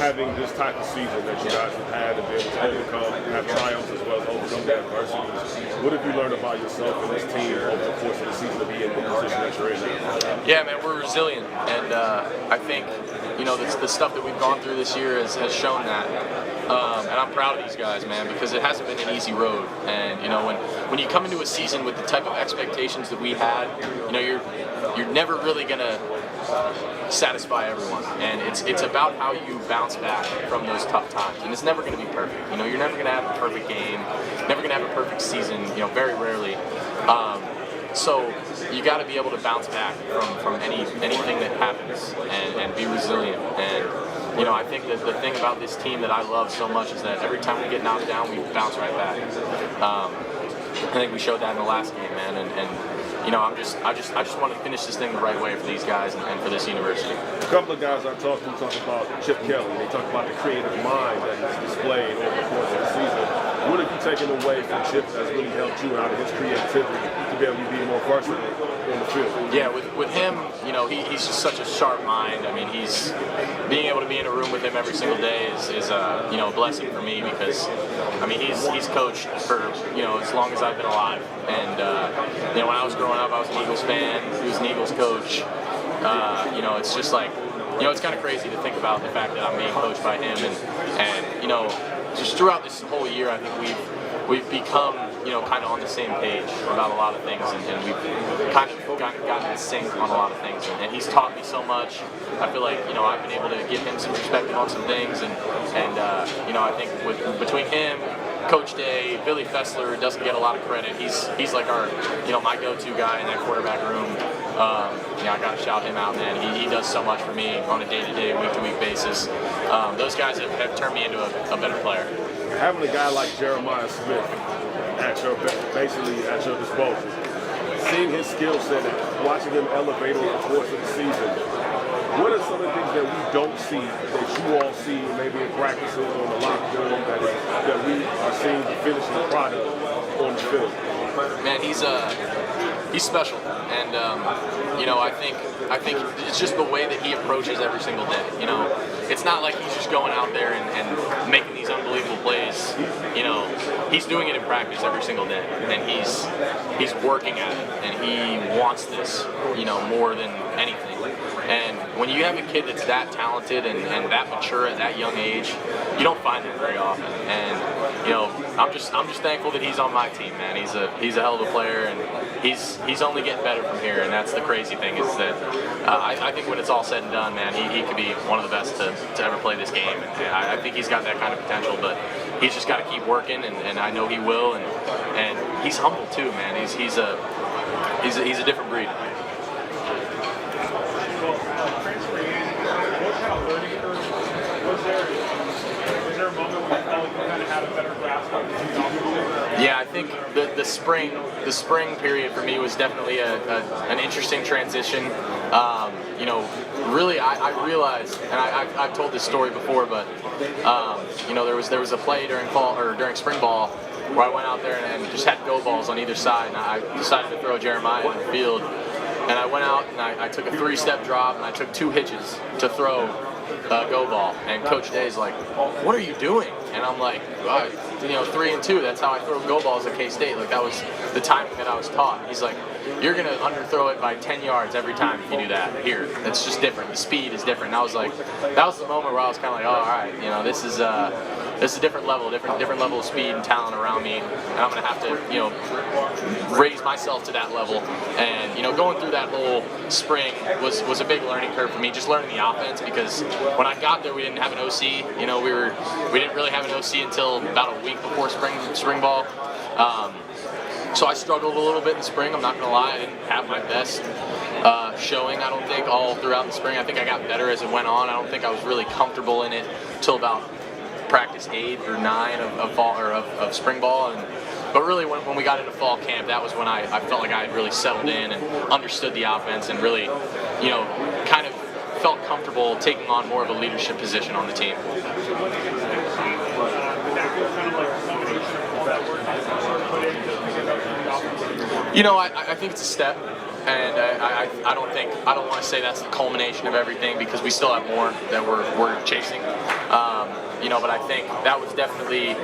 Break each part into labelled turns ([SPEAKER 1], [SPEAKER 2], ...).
[SPEAKER 1] having this type of season that you guys have had and been able to overcome, have triumphs as well as overcome the adversities, what have you learned about yourself and this team over the course of the season to be in the position that you're in now?
[SPEAKER 2] Yeah, man, we're resilient, and I think the stuff that we've gone through this year has shown that. And I'm proud of these guys, man, because it hasn't been an easy road. And when you come into a season with the type of expectations that we had, you're never really gonna satisfy everyone. And it's about how you bounce back from those tough times. And it's never gonna be perfect. You're never gonna have a perfect game, never gonna have a perfect season. Very rarely. So you got to be able to bounce back from anything that happens and be resilient. And I think that the thing about this team that I love so much is that every time we get knocked down, we bounce right back. I think we showed that in the last game, man. And I just want to finish this thing the right way for these guys and for this university.
[SPEAKER 1] A couple of guys I talked to talk about Chip Kelly. They talk about the creative mind that he's displayed over the course of the season. What have you taken away from Chip that's really helped you out of his creativity to be able to be more versatile on the field?
[SPEAKER 2] Yeah, with him, he's just such a sharp mind. I mean, he's being able to be in a room with him every single day is a blessing for me because he's coached for as long as I've been alive. And when I was growing up, I was an Eagles fan. He was an Eagles coach. It's just like it's kind of crazy to think about the fact that I'm being coached by him and just throughout this whole year, I think we've become, kind of on the same page about a lot of things, and we've kind of gotten in sync on a lot of things. And he's taught me so much. I feel like, I've been able to give him some perspective on some things, and I think between him, Coach Day, Billy Fessler doesn't get a lot of credit. He's like our, my go-to guy in that quarterback room. I got to shout him out, man. He does so much for me on a day-to-day, week-to-week basis. Those guys have turned me into a better player.
[SPEAKER 1] Having a guy like Jeremiah Smith basically at your disposal, seeing his skill set and watching him elevate over the course of the season, what are some of the things that we don't see that you all see maybe in practices on the locker room that we are seeing the finishing product on the field?
[SPEAKER 2] Man, he's special, and I think it's just the way that he approaches every single day. It's not like he's just going out there and making these unbelievable plays. He's doing it in practice every single day, and he's working at it, and he wants this, more than anything. And when you have a kid that's that talented and that mature at that young age, you don't find that very often. And I'm just thankful that he's on my team, man. He's a hell of a player, and he's only getting better from here. And that's the crazy thing is that I think when it's all said and done, man, he could be one of the best to ever play this game. And I think he's got that kind of potential, but he's just got to keep working, and I know he will. And he's humble too, man. He's a different breed. Yeah, I think the spring period for me was definitely an interesting transition. Really, I realized, and I've told this story before, but there was a play during spring ball where I went out there and just had go balls on either side, and I decided to throw Jeremiah in the field. And I went out and I took a 3-step drop and I took 2 hitches to throw a go ball. And Coach Day's like, "What are you doing?" And I'm like, 3 and 2. That's how I throw go balls at K-State. Like that was the timing that I was taught. He's like, "You're gonna underthrow it by 10 yards every time if you do that. Here, it's just different. The speed is different." And I was like, that was the moment where I was kind of like, "Oh, all right, this is a different level, different level of speed and talent around me, and I'm gonna have to, raise myself to that level." And going through that whole spring was a big learning curve for me, just learning the offense, because when I got there, we didn't have an OC. We didn't really have an OC until about a week before spring ball. So I struggled a little bit in the spring. I'm not gonna lie, I didn't have my best showing. I don't think all throughout the spring. I think I got better as it went on. I don't think I was really comfortable in it till about practice 8 or 9 of spring ball. But really, when we got into fall camp, that was when I felt like I had really settled in and understood the offense and really, kind of felt comfortable taking on more of a leadership position on the team. I think it's a step. and I don't want to say that's the culmination of everything because we still have more that we're chasing. But I think that was definitely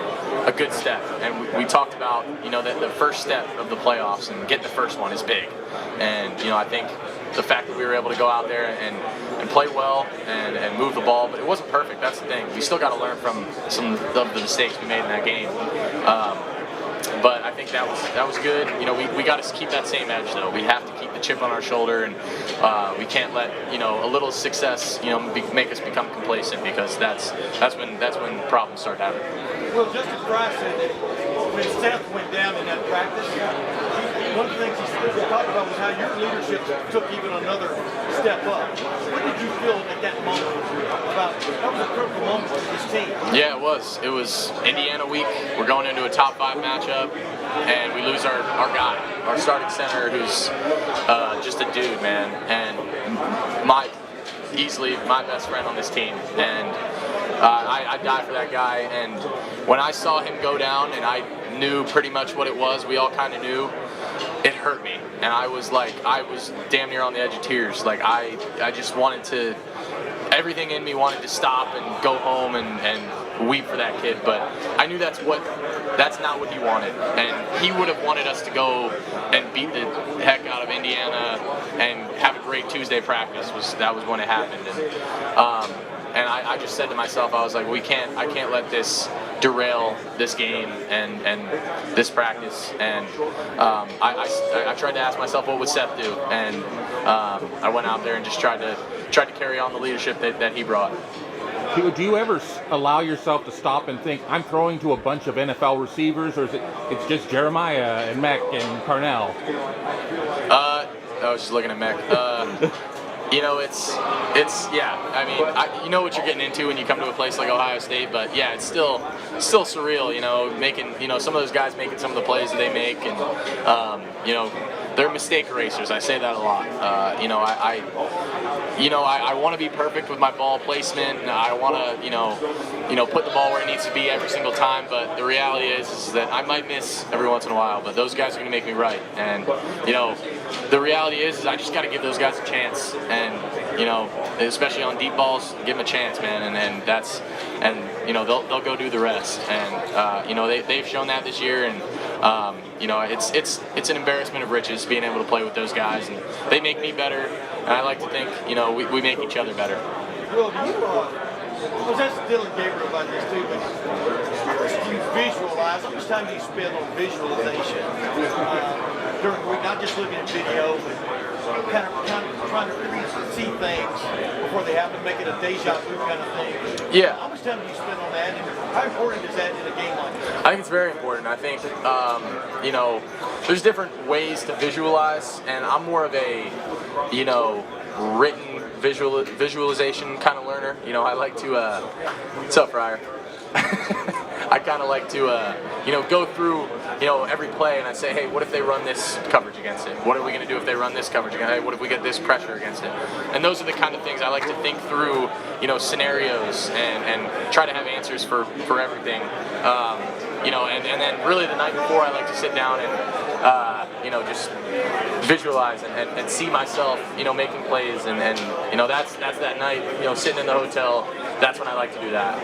[SPEAKER 2] a good step. And we talked about, that the first step of the playoffs and getting the first one is big. And, I think the fact that we were able to go out there and play well and move the ball, but it wasn't perfect. That's the thing. We still got to learn from some of the mistakes we made in that game. But I think that was good. We got to keep that same edge though. We have to keep the chip on our shoulder, and we can't let a little success make us become complacent, because that's when problems start happening.
[SPEAKER 3] Well, Justin Fry said that when Seth went down in that practice, one of the things he talked about was how your leadership took even another step up. What did you feel at that moment about that was a critical moment for this team?
[SPEAKER 2] Yeah, it was. It was Indiana week. We're going into a top 5 matchup, and we lose our guy, our starting center, who's just a dude, man, and easily my best friend on this team. And I died for that guy. And when I saw him go down, and I knew pretty much what it was, we all kind of knew, it hurt me. And I was damn near on the edge of tears. Like I just wanted to, everything in me wanted to stop and go home and weep for that kid. But I knew that's not what he wanted. And he would have wanted us to go and beat the heck out of Indiana and have a great Tuesday practice. That was when it happened. And I just said to myself, I was like, I can't let this derail this game and this practice. And I tried to ask myself, what would Seth do? And I went out there and just tried to carry on the leadership that he brought.
[SPEAKER 4] Do you ever allow yourself to stop and think, I'm throwing to a bunch of NFL receivers, or it's just Jeremiah and Mech and Carnell?
[SPEAKER 2] I was just looking at Mech. Yeah. I mean, you know what you're getting into when you come to a place like Ohio State, but yeah, it's still surreal. Making some of those guys making some of the plays that they make, and they're mistake erasers. I say that a lot. I want to be perfect with my ball placement, and I want to put the ball where it needs to be every single time. But the reality is that I might miss every once in a while, but those guys are going to make me right. And the reality is I just got to give those guys a chance, and especially on deep balls, give them a chance, man. And they'll go do the rest. And they've shown that this year, and it's an embarrassment of riches being able to play with those guys, and they make me better. And I like to think we make each other better.
[SPEAKER 3] Well, I was asking Dylan Gabriel about this too, but you visualize, how much time do you spend on visualization during the week, not just looking at video, but kind of trying to see things before they happen, make it a deja vu kind of thing?
[SPEAKER 2] Yeah.
[SPEAKER 3] How much time do you spend on that, and how important is that in a game like this?
[SPEAKER 2] I think it's very important. I think, there's different ways to visualize, and I'm more of a, written visualization kind of learner. I like to, what's up, Fryer? I kind of like to, go through, every play, and I say, hey, what if they run this coverage against it? What are we going to do if they run this coverage against it? Hey, what if we get this pressure against it? And those are the kind of things I like to think through, scenarios and try to have answers for everything. And then really the night before, I like to sit down and, just visualize and see myself, making plays, and that's that night, sitting in the hotel. That's when I like to do that.